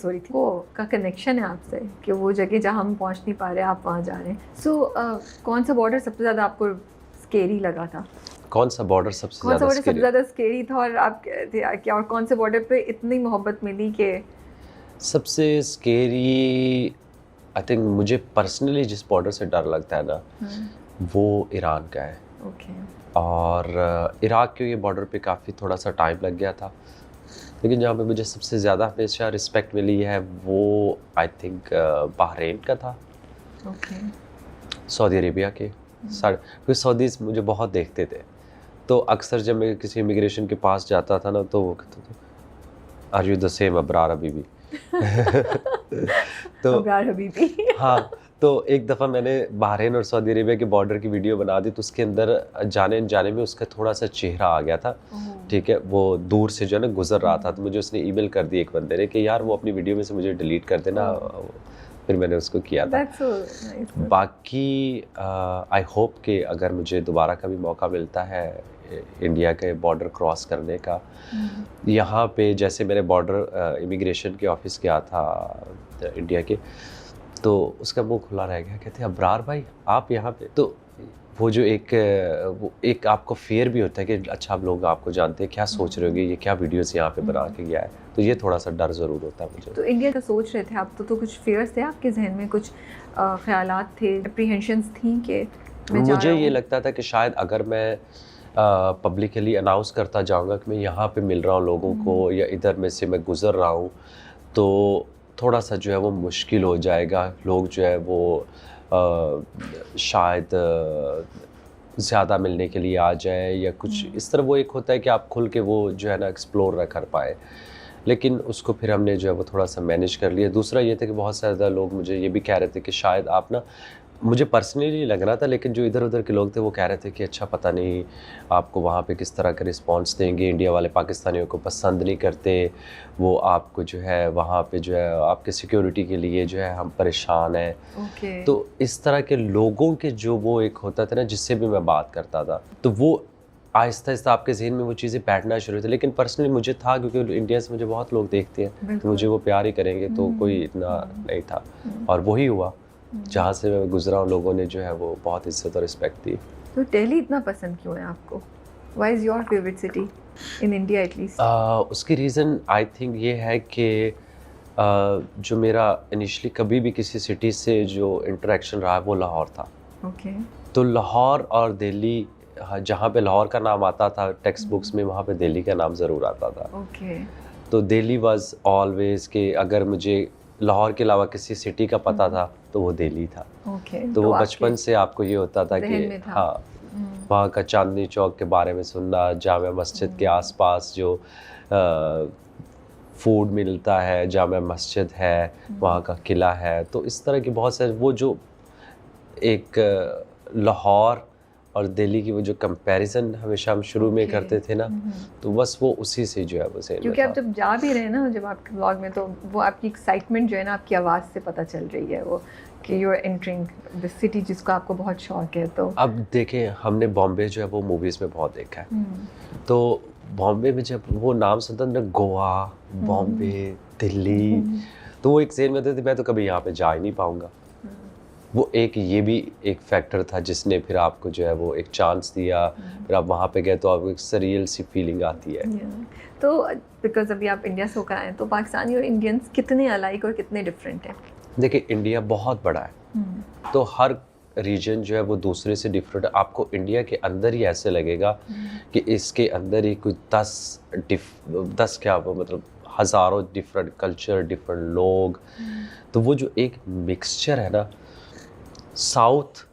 Sorry थी वो का कनेक्शन है आपसे कि वो जगह जहाँ हम पहुँच नहीं पा रहे आप वहाँ जा रहे हैं। सो कौन सा बॉर्डर सबसे ज़्यादा आपको स्केरी लगा था? कौन सा बॉर्डर सबसे कौन सा ज़्यादा बॉर्डर सबसे स्केरी? ज़्यादा स्केरी था और आप क्या और कौन से बॉर्डर पे इतनी मोहब्बत मिली कि सबसे स्केरी आई थिंक मुझे पर्सनली जिस बॉर्डर से डर लगता है ना, वो ईरान का है। ओके और इराक के ये बॉर्डर पे काफ़ी थोड़ा सा टाइम लग गया था, लेकिन जहाँ पे मुझे सबसे ज़्यादा हमेशा रिस्पेक्ट मिली है वो आई थिंक बहरीन का था, ओके सऊदी अरेबिया के सारे, क्योंकि सऊदीज़ मुझे बहुत देखते थे। तो अक्सर जब मैं किसी इमिग्रेशन के पास जाता था ना, तो वो कहते थे are you the same Abrar Habibi. तो अबरार हबीबी हाँ, तो एक दफ़ा मैंने बहरीन और सऊदी अरेबिया के बॉर्डर की वीडियो बना दी, तो उसके अंदर जाने में उसका थोड़ा सा चेहरा आ गया था। ठीक है, वो दूर से जो है ना गुजर रहा था, तो मुझे उसने ईमेल कर दी एक बंदे ने कि यार वो अपनी वीडियो में से मुझे डिलीट कर देना। फिर मैंने उसको किया था। That's so nice. बाकी आई होप कि अगर मुझे दोबारा कभी मौका मिलता है इंडिया के बॉर्डर क्रॉस करने का, यहाँ पे जैसे मैंने बॉर्डर इमिग्रेशन के ऑफिस गया था इंडिया के, तो उसका मुंह खुला रह गया, कहते हैं अबरार भाई आप यहाँ पे। तो वो जो वो एक आपको फेयर भी होता है कि अच्छा अब लोग आपको जानते हैं, क्या सोच रहे होंगे, ये क्या वीडियोस यहाँ पे बना के गया है, तो ये थोड़ा सा डर ज़रूर होता है मुझे। तो इंडिया का सोच रहे थे आप तो कुछ फियर्स थे आपके जहन में, कुछ ख्यालात थे, एप्रीहेंशंस थी कि मैं जा मुझे रहा ये हूँ? लगता था कि शायद अगर मैं पब्लिकली अनाउंस करता जाऊंगा कि मैं यहाँ पे मिल रहा हूँ लोगों को, या इधर में से मैं गुज़र रहा हूँ, तो थोड़ा सा जो है वो मुश्किल हो जाएगा। लोग जो है वो शायद ज़्यादा मिलने के लिए आ जाए, या कुछ इस तरह। वो एक होता है कि आप खुल के वो जो है ना एक्सप्लोर ना कर पाए, लेकिन उसको फिर हमने जो है वो थोड़ा सा मैनेज कर लिया। दूसरा ये था कि बहुत ज़्यादा लोग मुझे ये भी कह रहे थे कि शायद आप ना, मुझे पर्सनली लग रहा था, लेकिन जो इधर उधर के लोग थे वो कह रहे थे कि अच्छा पता नहीं आपको वहाँ पे किस तरह का रिस्पांस देंगे, इंडिया वाले पाकिस्तानियों को पसंद नहीं करते, वो आपको जो है वहाँ पे जो है आपके सिक्योरिटी के लिए जो है हम परेशान हैं। ओके तो इस तरह के लोगों के जो वो एक होता था ना, जिससे भी मैं बात करता था, तो वो आहिस्ता आहिस्ता आपके जहन में वो चीज़ें बैठना शुरू थी। लेकिन पर्सनली मुझे था, क्योंकि इंडिया से मुझे बहुत लोग देखते हैं, तो मुझे वो प्यार ही करेंगे, तो कोई इतना नहीं था। और वही हुआ, जहाँ से मैं गुजरा हूँ लोगों ने जो है वो बहुत इज्जत और रिस्पेक्ट दी। तो दिल्ली इतना पसंद क्यों है आपको? Why is your favourite city in India at least? उसकी रीज़न आई थिंक ये है कि जो मेरा इनिशियली कभी भी किसी सिटी से जो इंटरेक्शन रहा है वो लाहौर था। ओके तो लाहौर और दिल्ली, हाँ, जहाँ पे लाहौर का नाम आता था टेक्स्ट बुक्स में, वहाँ पे दिल्ली का नाम ज़रूर आता था। ओके तो दिल्ली वाज ऑलवेज के, अगर मुझे लाहौर के अलावा किसी सिटी का पता था तो वो दिल्ली था। ओके तो वो आपके बचपन से आपको ये होता था कि ज़हन में था। हाँ, वहाँ का चांदनी चौक के बारे में सुनना, जामा मस्जिद के आसपास जो फूड मिलता है, जामा मस्जिद है, वहाँ का किला है, तो इस तरह की बहुत सारे वो जो एक लाहौर और दिल्ली की वो जो कंपैरिजन हमेशा हम शुरू में करते थे ना, तो बस वो उसी से जो है वो सेम क्योंकि आप जब जा भी रहे हैं ना, जब आपके ब्लॉग में, तो वो आपकी एक्साइटमेंट जो है ना आपकी आवाज़ से पता चल रही है, वो कि you are entering the city जिसको आपको बहुत शौक है। तो अब देखें, हमने बॉम्बे जो है वो मूवीज़ में बहुत देखा है, तो बॉम्बे में जब वो नाम सुनता था ना, गोवा, बॉम्बे, दिल्ली, तो वो एक ज़हन में होता था मैं तो कभी यहाँ पे जा ही नहीं पाऊँगा। वो एक ये भी एक फैक्टर था जिसने फिर आपको जो है वो एक चांस दिया, फिर आप वहाँ पे गए तो आपको एक सरियल सी फीलिंग आती है। तो बिकॉज अभी आप इंडिया से होकर आए हैं, तो पाकिस्तानी और इंडियंस कितने अलाइक और कितने डिफरेंट हैं? देखिए, इंडिया बहुत बड़ा है, तो हर रीजन जो है वो दूसरे से डिफरेंट है। आपको इंडिया के अंदर ही ऐसे लगेगा कि इसके अंदर ही कोई 10 क्या वो मतलब हज़ारों डिफरेंट कल्चर, डिफरेंट लोग। तो वो जो एक मिक्सचर है ना, साउथ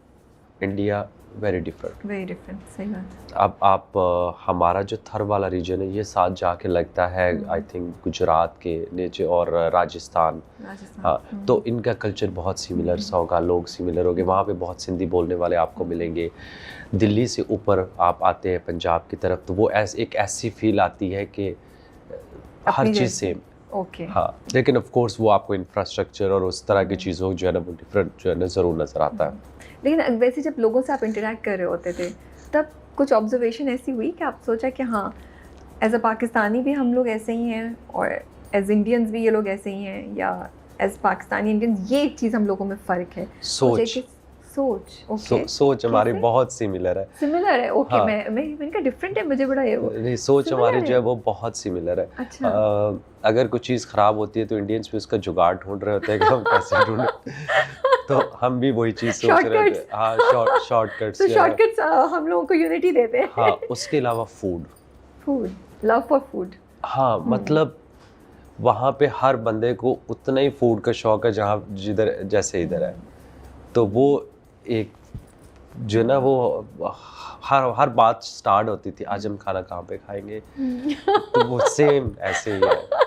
इंडिया वेरी डिफरेंट। सही बात है। अब आप हमारा जो थर वाला रीजन है, ये साथ जाके लगता है आई थिंक गुजरात के नीचे और राजस्थान। हाँ, तो इनका कल्चर बहुत सिमिलर सा होगा, लोग सिमिलर होंगे, वहाँ पे बहुत सिंधी बोलने वाले आपको मिलेंगे। दिल्ली से ऊपर आप आते हैं पंजाब की तरफ, तो वो एक ऐसी फील आती है कि हर चीज़ सेम। ओके हाँ, लेकिन ऑफ कोर्स वो आपको इंफ्रास्ट्रक्चर और उस तरह की चीज़ों जो है ना वो डिफरेंट जो है ना ज़रूर नज़र आता है। लेकिन वैसे जब लोगों से आप इंटरेक्ट कर रहे होते थे, तब कुछ ऑब्जर्वेशन ऐसी हुई कि आप सोचा कि हाँ, एज अ पाकिस्तानी भी हम लोग ऐसे ही हैं, और एज इंडियंस भी ये लोग ऐसे ही हैं या एज पाकिस्तानी इंडियंस, ये एक चीज़ हम लोगों में फ़र्क है? सोच सोच हमारी बहुत सिमिलर है। सिमिलर है, ओके। हाँ। मैंने कहा डिफरेंट है, मुझे बड़ा ये वो नहीं, सोच Similar हमारी जो है है। वो बहुत सिमिलर है। अच्छा। अगर कोई चीज़ ख़राब होती है तो इंडियंस भी उसका जुगाड़ ढूंढ रहे होते हैं कि हम कैसे ढूंढें। तो हम भी वही चीज़ सोच रहे होते हैं। हाँ, शॉर्टकट्स तो जो है। शॉर्टकट्स हम लोगों को यूनिटी देते हैं। हाँ, उसके अलावा फूड, लव फॉर फूड। हाँ, मतलब वहाँ पे हर बंदे को उतना ही फूड का शौक है जहाँ जिधर जैसे इधर है। तो वो एक जो ना वो हर बात स्टार्ट होती थी, आज हम खाना कहाँ पे खाएंगे। तो वो सेम ऐसे ही है।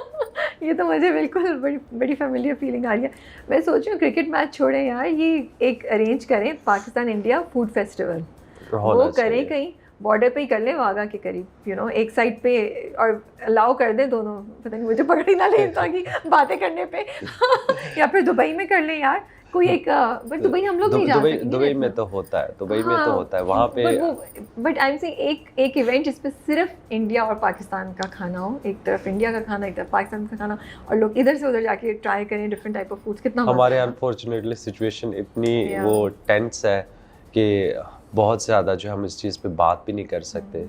ये तो मुझे बिल्कुल बड़ी बड़ी फेमिलियर फीलिंग आ रही है। मैं सोच रही हूँ क्रिकेट मैच छोड़ें यार, ये एक अरेंज करें पाकिस्तान इंडिया फूड फेस्टिवल, वो करें कहीं बॉर्डर पे ही कर लें, वाघा के करीब, यू नो, एक साइड पे, और अलाउ कर दें दोनों, पता नहीं मुझे पकड़ ही ना ले ताकि बातें करने पे। या फिर दुबई में कर लें यार कोई एक, बट दुबई हम लोग नहीं जा सकते। दुबई में तो होता है, दुबई में तो होता है वहाँ पे। बट आई एम सेइंग एक इवेंट जिस पे सिर्फ इंडिया और पाकिस्तान का खाना हो, एक तरफ इंडिया का खाना, एक तरफ पाकिस्तान का खाना, और लोग इधर से उधर जाके ट्राई करें डिफरेंट टाइप ऑफ फूड्स। कितना हमारे अनफॉर्चुनेटली सिचुएशन इतनी वो टेंस है कि बहुत ज़्यादा जो हम इस चीज़ पे बात भी नहीं कर सकते।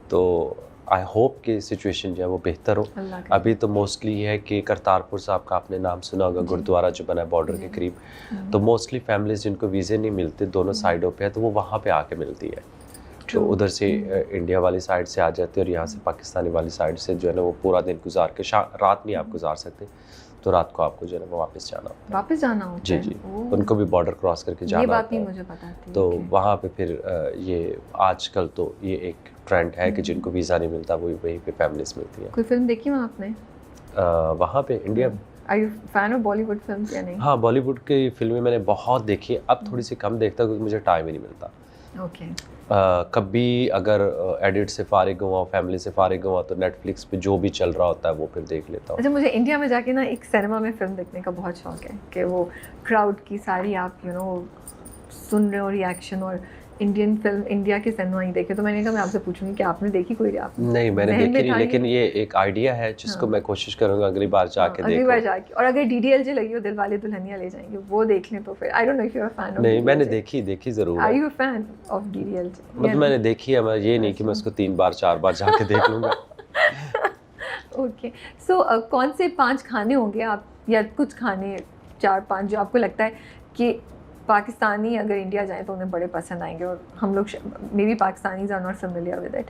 तो आई होप कि सिचुएशन जो है वो बेहतर हो। अभी तो मोस्टली ये है कि करतारपुर साहब का आपने नाम सुना होगा, गुरुद्वारा जो बना है बॉर्डर के करीब, तो मोस्टली फैमिलीज जिनको वीज़े नहीं मिलते दोनों साइडों पे है, तो वो वहाँ पे आके मिलती है। तो उधर से इंडिया वाली साइड से आ जाते हैं और यहाँ से पाकिस्तानी वाली साइड से जो है ना वो पूरा दिन गुजार के, रात नहीं आप गुजार सकते, तो रात को आपको जो है ना वो वापस जाना होता है। जी, उनको भी बॉर्डर क्रॉस करके जाना होता है। ये बात नहीं मुझे पता थी। तो वहाँ पे फिर ये आजकल तो ये एक ट्रेंड है कि जिनको वीज़ा नहीं मिलता वो वहीं पे फैमिलीज मिलती है। कोई फिल्म देखी वहाँ आपने वहाँ पे India? Are you fan of Bollywood films या नहीं? हाँ, बॉलीवुड की फिल्में मैंने बहुत देखी, अब थोड़ी सी कम देखता क्योंकि मुझे टाइम ही नहीं मिलता। ओके। कभी अगर एडिट से फारिग हुआ, फैमिली से फारिग हुआ, तो नेटफ्लिक्स पे जो भी चल रहा होता है वो फिर देख लेता हूँ। अच्छा, मुझे इंडिया में जाके ना एक सिनेमा में फिल्म देखने का बहुत शौक है कि वो क्राउड की सारी आप सुन रहे हो रिएक्शन, और इंडियन फिल्म इंडिया के सिनेमा ही देखे। तो मैंने कहा मैं आपसे पूछूंगी कि आपने देखी कोई? नहीं, मैंने देखी नहीं, लेकिन ये एक आइडिया है जिसको मैं कोशिश करूंगा अगली बार जाके देखूं। अगली बार जाके, और अगर डीडीएलजे लगी हो, दिलवाले दुल्हनिया ले जाएंगे, वो देख लें तो फिर I don't know if you are fan of. नहीं, मैंने देखी जरूर। Are you a fan of DDLJ? मतलब मैंने देखी है, मैं ये नहीं कि मैं उसको 3 बार 4 बार जाके देख लूंगा। ओके, सो कौन से 5 खाने होंगे आप, या कुछ खाने 4-5 जो आपको लगता है कि पाकिस्तानी अगर इंडिया जाए तो उन्हें बड़े पसंद आएंगे, और हम लोग may be Pakistanis are not familiar with it?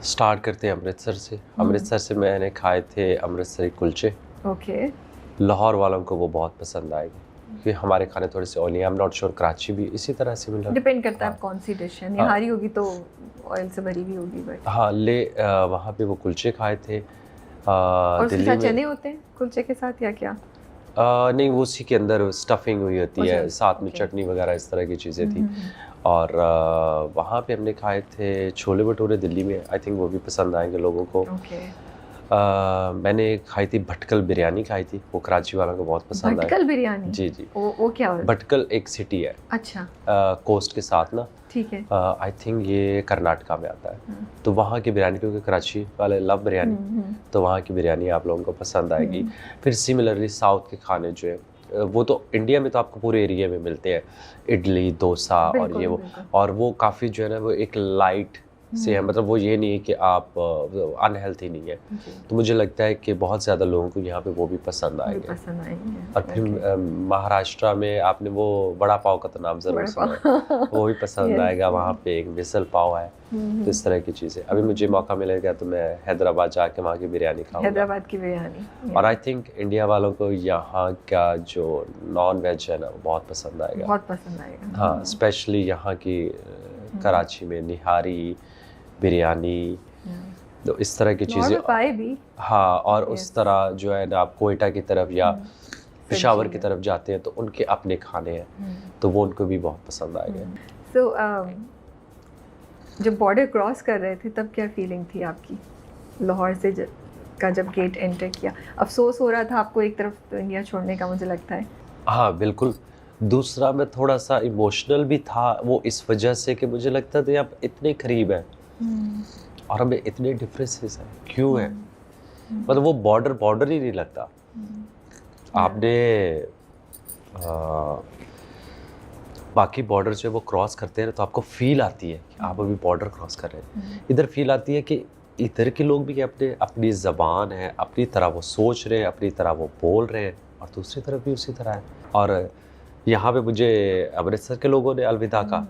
Start करते हैं अमृतसर से। अमृतसर से मैंने खाए थे अमृतसरी कुलचे। ओके। लाहौर वालों को वो बहुत पसंद आएगी क्योंकि हमारे खाने थोड़े से oily. I am not sure Karachi भी इसी तरह से मिला, डिपेंड करता है कौन सी डिश है। निहारी होगी तो ऑयल से भरी भी होगी, बट हाँ वहाँ पे वो कुलचे खाए थे। और उसके साथ चने होते हैं कुलचे के साथ या क्या? नहीं, वो उसी के अंदर स्टफिंग हुई होती है, साथ में चटनी वगैरह इस तरह की चीज़ें थी। और वहाँ पे हमने खाए थे छोले भटूरे दिल्ली में, आई थिंक वो भी पसंद आएंगे लोगों को। मैंने खाई थी भटकल बिरयानी खाई थी, वो कराची वालों को बहुत पसंद आई। भटकल बिरयानी? जी जी। वो क्या है? भटकल एक सिटी है, अच्छा, कोस्ट के साथ ना। ठीक है। आई थिंक ये कर्नाटका में आता है। तो वहाँ की बिरयानी, क्योंकि कराची वाले लव बिरयानी, तो वहाँ की बिरयानी आप लोगों को पसंद आएगी। फिर सिमिलरली साउथ के खाने जो है वो तो इंडिया में तो आपको पूरे एरिया में मिलते हैं, इडली डोसा और ये वो, और वो काफ़ी जो है ना वो एक लाइट से है, मतलब वो ये नहीं है कि आप अनहेल्थी नहीं है। तो मुझे लगता है कि बहुत ज़्यादा लोगों को यहाँ पे वो भी पसंद आएंगे। और फिर महाराष्ट्र में आपने वो बड़ा पाव का तो नाम ज़रूर सुना, वो भी पसंद आएगा। वहाँ पे एक मिसल पाव है, तो इस तरह की चीज़ें। अभी मुझे मौका मिलेगा तो मैं हैदराबाद जाके वहाँ की बिरयानी खाऊंगा, हैदराबाद की बिरयानी। और आई थिंक इंडिया वालों को यहाँ का जो नॉन वेज है ना वो बहुत पसंद आएगा, बहुत पसंद आएगा। हाँ, स्पेशली यहाँ की कराची में निहारी बिरयानी, तो इस तरह की चीज़ें पाए भी। हाँ, और उस तरह जो है ना आप कोयटा की तरफ या पेशावर की तरफ जाते हैं तो उनके अपने खाने हैं, तो वो उनको भी बहुत पसंद आएंगे। सो जब बॉर्डर क्रॉस कर रहे थे तब क्या फीलिंग थी आपकी, लाहौर से जब गेट एंटर किया? अफसोस हो रहा था आपको एक तरफ तो इंडिया छोड़ने का, मुझे लगता है? हाँ बिल्कुल। दूसरा मैं थोड़ा सा इमोशनल भी था, वो इस वजह से कि मुझे लगता था आप इतने करीब हैं और हमें इतने डिफरेंसेस हैं, क्यों है? मतलब वो बॉर्डर ही नहीं लगता। आपने बाकी बॉर्डर जो है वो क्रॉस करते हैं तो आपको फील आती है कि आप अभी बॉर्डर क्रॉस कर रहे हैं। इधर फील आती है कि इधर के लोग भी अपनी ज़बान है, अपनी तरह वो सोच रहे हैं, अपनी तरह वो बोल रहे हैं, और दूसरी तरफ भी उसी तरह है। और यहाँ पे मुझे अमृतसर के लोगों ने अलविदा कहा।